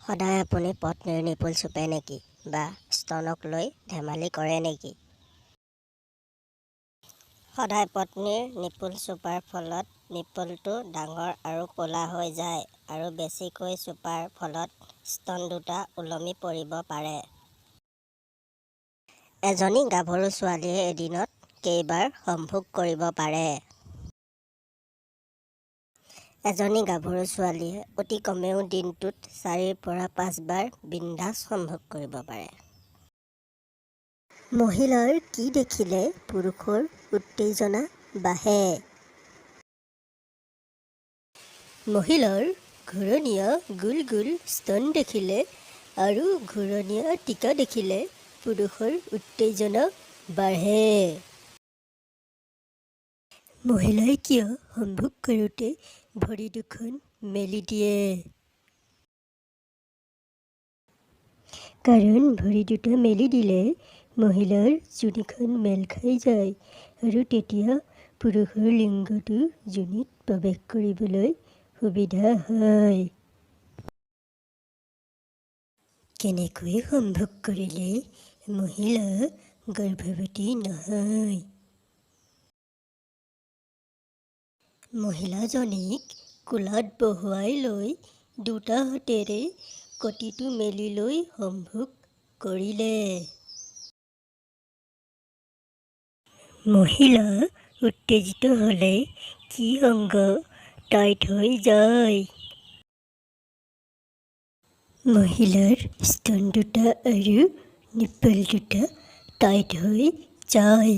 সদায় আপুনি পত্নীৰ নিপুল চুপে নেকি বা স্তনক লৈ ধেমালি কৰে নেকি? সদায় পত্নীৰ নিপুল চুপাৰ ফলত নিপুলটো ডাঙৰ আৰু ক'লা হৈ যায় আৰু বেছিকৈ চুপাৰ ফলত স্তন দুটা ওলমি পৰিব পাৰে। এজনী গাভৰু ছোৱালীয়ে এদিনত কেইবাৰ সম্ভোগ কৰিব পাৰে? এজনী গাভৰু ছোৱালীয়ে অতি কমেও দিনটোত 4ৰ পৰা 5 বাৰ বিন্দাছ সম্ভোগ কৰিব পাৰে। মহিলাৰ কি দেখিলে পুৰুষৰ উত্তেজনা বাঢ়ে? মহিলাৰ ঘূৰণীয়া গোল গোল স্তন দেখিলে আৰু ঘূৰণীয়া টিকা দেখিলে পুৰুষৰ উত্তেজনা বাঢ়ে। মহিলাই কিয় সম্ভোগ কৰোঁতে ভৰি দুখন মেলি দিয়ে? কাৰণ ভৰি দুটা মেলি দিলে মহিলাৰ যোনিখন মেল খাই যায় আৰু তেতিয়া পুৰুষৰ লিংগটো যোনিত প্ৰৱেশ কৰিবলৈ সুবিধা হয়। কেনেকৈ সম্ভোগ কৰিলে মহিলা গৰ্ভৱতী নহয়? মহিলাজনীক কোলাত বহুৱাই লৈ দুটা হাতেৰে কটিটো মেলি লৈ সম্ভোগ কৰিলে। মহিলা উত্তেজিত হ'লে কি অংগ টাইট হৈ যায়? মহিলাৰ স্তন দুটা আৰু নিপল দুটা টাইট হৈ যায়।